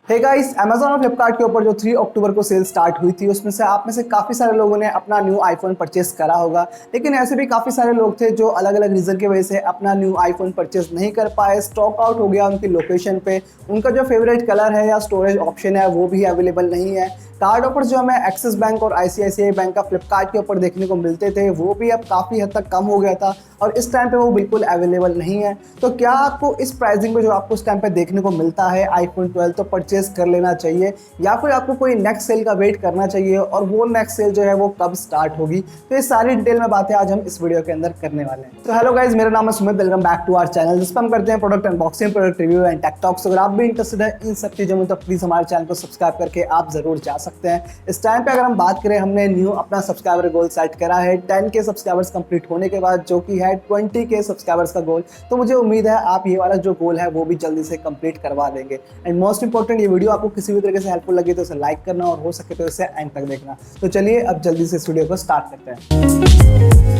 Hey guys, Amazon और फ्लिपकार्ट के ऊपर जो 3 अक्टूबर को सेल स्टार्ट हुई थी उसमें से आप में से काफ़ी सारे लोगों ने अपना न्यू आईफोन परचेस करा होगा। लेकिन ऐसे भी काफ़ी सारे लोग थे जो अलग अलग रीज़न की वजह से अपना न्यू आईफोन परचेस नहीं कर पाए, स्टॉक आउट हो गया उनकी लोकेशन पे, उनका जो फेवरेट कलर है या स्टोरेज ऑप्शन है वो भी अवेलेबल नहीं है। कार्ड ऑफर्स जो हमें एक्सिस बैंक और आईसीआईसीआई बैंक का फ्लिपकार्ट के ऊपर देखने को मिलते थे वो भी अब काफ़ी हद तक कम हो गया था और इस टाइम पे वो बिल्कुल अवेलेबल नहीं है। तो क्या आपको इस प्राइसिंग पे जो आपको इस टाइम पे देखने को मिलता है आईफोन 12 तो परचेज कर लेना चाहिए या फिर आपको कोई नेक्स्ट सेल का वेट करना चाहिए और वो नेक्स्ट सेल जो है वो कब स्टार्ट होगी? तो ये सारी डिटेल में बातें आज हम इस वीडियो के अंदर करने वाले हैं। तो हेलो गाइज, मेरा नाम है Sumit, welcome back to our channel जिस पर हम करते हैं product unboxing, product review and tech talks. अगर आप भी इंटरेस्टेड है इन सब चीज़ों में तो प्लीज़ हमारे चैनल को सब्सक्राइब करके आप जरूर जा सकते हैं। इस टाइम पे अगर हम बात करें, हमने न्यू अपना सब्सक्राइबर गोल सेट करा है 10K सब्सक्राइबर्स कंप्लीट होने के बाद, जो कि है 20K सब्सक्राइबर्स का गोल। तो मुझे उम्मीद है आप ये वाला जो गोल है वो भी जल्दी से कंप्लीट करवा देंगे। एंड मोस्ट इंपॉर्टेंट, ये वीडियो आपको किसी भी तरीके से हेल्पफुल लगी तो इसे लाइक करना और हो सके तो इसे एंड तक देखना। तो चलिए अब जल्दी से इस वीडियो को स्टार्ट करते हैं।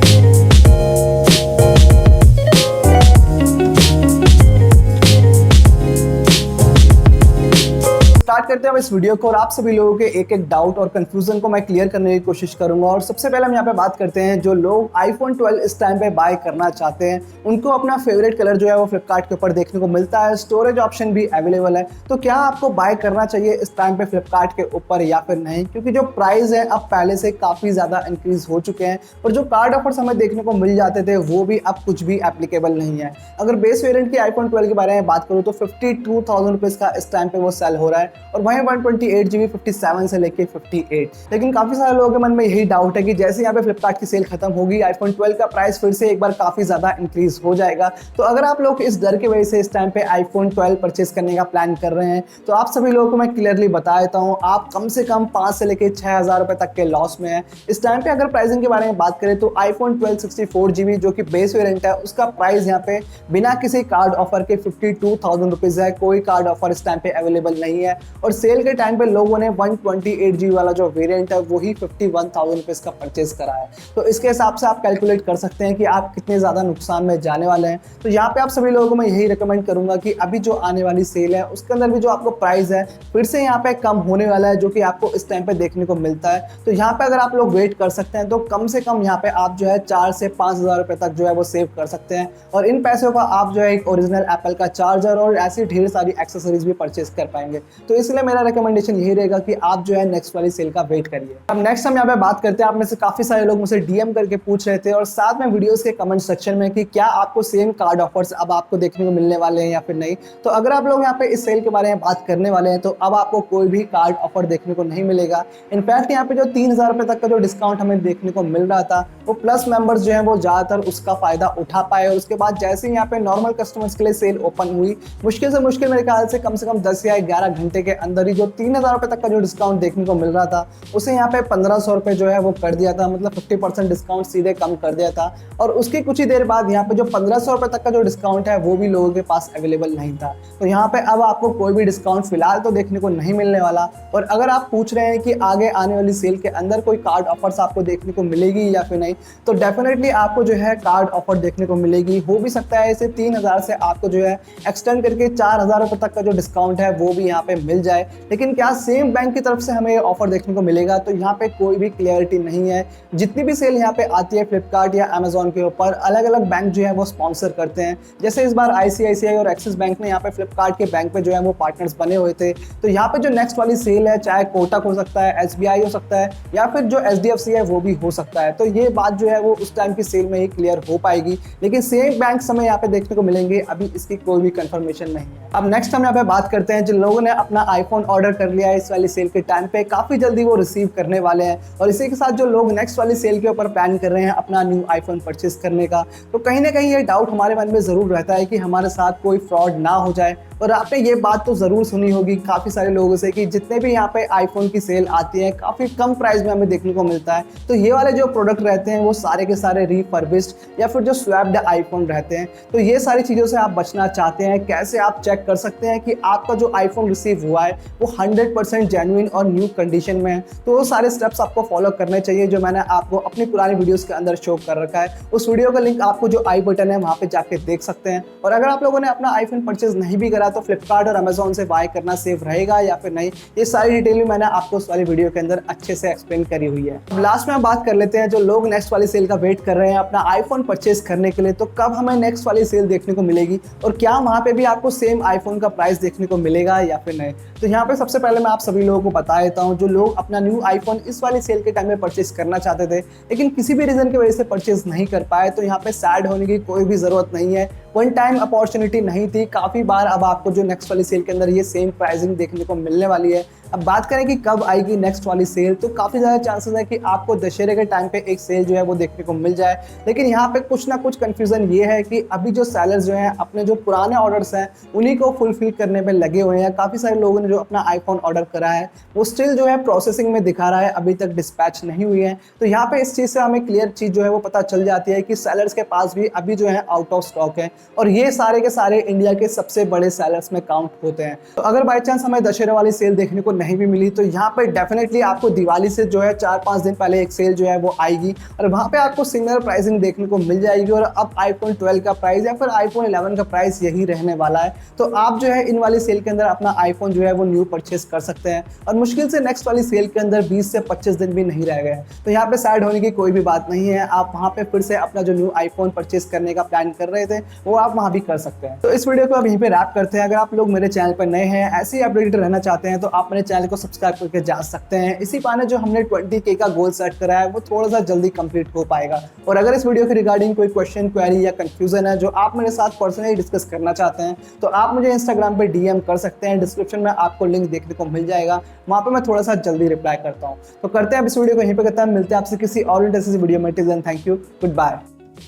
स्टार्ट करते हैं इस वीडियो को और आप सभी लोगों के एक एक डाउट और कंफ्यूजन को मैं क्लियर करने की कोशिश करूंगा। और सबसे पहले हम यहाँ पे बात करते हैं, जो लोग आईफोन 12 इस टाइम पे बाय करना चाहते हैं उनको अपना फेवरेट कलर जो है वो फ्लिपकार्ट के ऊपर देखने को मिलता है, स्टोरेज ऑप्शन भी अवेलेबल है। तो क्या आपको बाय करना चाहिए इस टाइम पे फ्लिपकार्ट के ऊपर या फिर नहीं? क्योंकि जो प्राइस है अब पहले से काफ़ी ज़्यादा इंक्रीज हो चुके हैं और जो कार्ड ऑफर्स हमें देखने को मिल जाते थे वो भी अब कुछ भी एप्लीकेबल नहीं है। अगर बेस वेरियंट की आईफोन 12 के बारे में बात करूँ तो 52,000 रुपीज़ का इस टाइम पे वो सेल हो रहा है और वहीं 128GB 57 से लेके 58। लेकिन काफी सारे लोगों के मन में यही डाउट है कि जैसे यहाँ पे फ्लिपकार्ट की सेल खत्म होगी आईफोन 12 का प्राइस फिर से एक बार काफी ज्यादा इंक्रीज हो जाएगा। तो अगर आप लोग इस डर की वजह से इस टाइम पे आईफोन 12 परचेज करने का प्लान कर रहे हैं तो आप सभी लोगों को मैं क्लियरली बता देता हूँ, आप कम से कम 5 से लेके 6,000 रुपए तक के लॉस में है इस टाइम पे। अगर प्राइसिंग के बारे में बात करें तो आईफोन 12 64GB जो कि बेस वेरिएंट है उसका प्राइस यहाँ पे बिना किसी कार्ड ऑफर के 52,000 रुपीज है। कोई कार्ड ऑफर इस टाइम पे अवेलेबल नहीं है और सेल के टाइम पे लोगों ने 128GB वाला जो वेरिएंट है वही 51,000 रुपीज का परचेज करा है। तो इसके हिसाब से आप कैलकुलेट कर सकते हैं कि आप कितने ज्यादा नुकसान में जाने वाले हैं। तो यहाँ पे आप सभी लोगों को मैं यही रिकमेंड करूंगा कि अभी जो आने वाली सेल है उसके अंदर भी जो आपको प्राइस है फिर से यहाँ पे कम होने वाला है, जो कि आपको इस टाइम पे देखने को मिलता है। तो यहाँ पे अगर आप लोग वेट कर सकते हैं तो कम से कम यहाँ पे आप जो है 4 से 5,000 रुपए तक जो है वो सेव कर सकते हैं और इन पैसों का आप जो है एक ओरिजिनल एप्पल का चार्जर और ऐसी ढेर सारी एक्सेसरीज भी परचेज कर पाएंगे। तो इसलिए मेरा रिकमेंडेशन यही रहेगा कि आप जो है नेक्स्ट वाली सेल का वेट करिए। अब नेक्स्ट हम यहाँ पे बात करते हैं, आप में से काफी सारे लोग मुझे डीएम करके पूछ रहे थे और साथ में वीडियोस के कमेंट सेक्शन में कि क्या आपको सेम कार्ड ऑफर्स अब आपको देखने को मिलने वाले हैं या फिर नहीं। तो अगर आप लोग यहाँ पे इस सेल के बारे में बात करने वाले हैं तो अब आपको कोई भी कार्ड ऑफर देखने को नहीं मिलेगा। इनफैक्ट यहाँ पे जो 3,000 रुपए तक का जो डिस्काउंट हमें देखने को मिल रहा था वो प्लस मेंबर्स जो है वो ज्यादातर उसका फायदा उठा पाए और उसके बाद जैसे ही यहाँ पे नॉर्मल कस्टमर्स के लिए सेल ओपन हुई, मुश्किल से मुश्किल मेरे ख्याल से कम 10 या 11 घंटे के अंदर ही जो 3,000 रुपए तक का जो डिस्काउंट देखने को मिल रहा था उसे यहाँ पे 1,500 रुपए जो है वो कर दिया था, मतलब 50% डिस्काउंट सीधे कम कर दिया था। और उसके कुछ ही देर बाद यहाँ पे जो 1,500 रुपए तक का जो डिस्काउंट है वो भी लोगों के पास अवेलेबल नहीं था। तो यहाँ पे अब आपको कोई भी डिस्काउंट फिलहाल तो देखने को नहीं मिलने वाला। और अगर आप पूछ रहे हैं कि आगे आने वाली सेल के अंदर कोई कार्ड ऑफर्स आपको देखने को मिलेगी या फिर नहीं, तो डेफिनेटली आपको जो है कार्ड ऑफर देखने को मिलेगी। हो भी सकता है इसे 3,000 से आपको जो है एक्सटेंड करके 4,000 रुपए तक का जो डिस्काउंट है वो भी यहाँ पे मिल जाए। लेकिन क्या सेम बैंक की तरफ से हमें ये ऑफर देखने को मिलेगा? तो यहाँ पे कोई भी क्लियरिटी नहीं है। जितनी भी सेल यहाँ पे आती है फ्लिपकार्ट या अमेजॉन के ऊपर, अलग अलग बैंक जो है वो स्पॉन्सर करते हैं। जैसे इस बार आईसीआईसीआई और एक्सिस बैंक ने यहाँ पे फ्लिपकार्ट के बैंक पे जो है वो पार्टनर्स बने हुए थे। तो यहाँ पे जो नेक्स्ट वाली सेल है, चाहे कोटक हो सकता है, एसबीआई हो सकता है या फिर जो एचडीएफसी है वो भी हो सकता है। तो ये बात जो है वो उस टाइम की सेल में ही क्लियर हो पाएगी। लेकिन सेम बैंक हमें यहाँ पे देखने को मिलेंगे, अभी इसकी कोई भी कंफर्मेशन नहीं है। अब नेक्स्ट हम यहाँ पे बात करते हैं, जिन लोगों ने अपना आईफोन ऑर्डर कर लिया है इस वाली सेल के टाइम पे, काफी जल्दी वो रिसीव करने वाले हैं। और इसी के साथ जो लोग नेक्स्ट वाली सेल के ऊपर प्लान कर रहे हैं अपना न्यू आईफोन परचेज करने का, तो कहीं ना कहीं ये डाउट हमारे मन में जरूर रहता है कि हमारे साथ कोई फ्रॉड ना हो जाए। और आपने ये बात तो जरूर सुनी होगी काफी सारे लोगों से कि जितने भी यहाँ पे आईफोन की सेल आती है काफी कम प्राइस में हमें देखने को मिलता है। तो ये वाले जो प्रोडक्ट रहते हैं वो सारे के सारे रिफर्बिश्ड या फिर जो स्वैप्ड आईफोन रहते हैं। तो ये सारी चीजों से आप बचना चाहते हैं, कैसे आप चेक कर सकते हैं कि आपका जो आईफोन रिसीव हुआ है वो 100% जेन्युइन और न्यू कंडीशन में है? तो वो सारे स्टेप्स आपको फॉलो करने चाहिए जो मैंने आपको अपनी पुरानी वीडियोस के अंदर शो कर रखा है। उस वीडियो का लिंक आपको जो आई बटन है वहाँ पे जाके देख सकते हैं। और अगर आप लोगों ने अपना आईफोन परचेज नहीं भी करा है तो फ्लिपकार्ट और अमेजोन से बाय करना सेफ रहेगा या फिर नहीं, ये सारी डिटेल भी मैंने आपको उस वाली वीडियो के अंदर अच्छे से एक्सप्लेन करी हुई है। अब लास्ट में हम बात कर लेते हैं जो लोग नेक्स्ट वाली सेल का वेट कर रहे हैं अपना आईफोन परचेज करने के लिए, तो कब हमें नेक्स्ट वाली सेल देखने को मिलेगी और क्या वहां पे भी आपको सेम आईफोन का प्राइस देखने को मिलेगा या फिर नहीं। तो यहाँ पे सबसे पहले मैं आप सभी लोगों को बता देता हूँ, जो लोग अपना न्यू आईफोन इस वाली सेल के टाइम में परचेज करना चाहते थे लेकिन किसी भी रीजन की वजह से परचेज नहीं कर पाए, तो यहाँ पे सैड होने की कोई भी जरूरत नहीं है। वन टाइम अपॉर्चुनिटी नहीं थी, काफी बार अब आपको जो नेक्स्ट वाली सेल के अंदर ये सेम प्राइसिंग देखने को मिलने वाली है। अब बात करें कि कब आएगी नेक्स्ट वाली सेल, तो काफी ज्यादा चांसेस है कि आपको दशहरे के टाइम पे एक सेल जो है वो देखने को मिल जाए। लेकिन यहाँ पे कुछ ना कुछ कंफ्यूजन ये है कि अभी जो सेलर्स जो हैं अपने जो पुराने ऑर्डर्स हैं उन्हीं को फुलफिल करने में लगे हुए हैं। काफी सारे लोगों ने जो अपना आईफोन ऑर्डर करा है वो स्टिल जो है प्रोसेसिंग में दिखा रहा है, अभी तक डिस्पैच नहीं हुई है। तो यहाँ पे इस चीज से हमें क्लियर चीज जो है वो पता चल जाती है कि सेलर्स के पास भी अभी जो है आउट ऑफ स्टॉक है और ये सारे के सारे इंडिया के सबसे बड़े सेलर्स में काउंट होते हैं। तो अगर बाई चांस हमें दशहरे वाली सेल देखने को नहीं भी मिली तो यहाँ पे डेफिनेटली आपको दिवाली से जो है 4-5 दिन पहले एक सेल जो है वो आएगी और वहां पे आपको सिमिलर प्राइसिंग देखने को मिल जाएगी और अब आईफोन 12 का प्राइस या फिर आईफोन 11 का प्राइस यही रहने वाला है। तो आप जो है इन वाली सेल के अंदर अपना आईफोन जो है वो न्यू परचेस कर सकते हैं और मुश्किल से नेक्स्ट वाली सेल के अंदर 20 से 25 दिन भी नहीं रह गए। तो यहाँ पे सैड होने की कोई भी बात नहीं है, आप वहाँ पे फिर से अपना जो न्यू आईफोन परचेस करने का प्लान कर रहे थे वो आप वहाँ भी कर सकते हैं। तो इस वीडियो को अब यहीं पे रैप करते हैं। अगर आप लोग मेरे चैनल पर नए हैं, ऐसे ही अपडेटेड रहना चाहते हैं तो आप मेरे चैनल को सब्सक्राइब करके जा सकते हैं। इसी बहाने जो हमने 20K का गोल सेट करा है वो थोड़ा सा जल्दी कंप्लीट हो पाएगा। और अगर इस वीडियो के रिगार्डिंग कोई क्वेश्चन, क्वेरी या कंफ्यूजन है जो आप मेरे साथ पर्सनली डिस्कस करना चाहते हैं तो आप मुझे इंस्टाग्राम पे डीएम कर सकते हैं। डिस्क्रिप्शन में आपको लिंक देखने को मिल जाएगा, वहां पे मैं थोड़ा सा जल्दी रिप्लाई करता हूँ। तो करते हैं इस वीडियो को यहीं पे, करते हैं, मिलते हैं आपसे किसी और इंटरेस्टिंग वीडियो में। Till then thank you, good bye.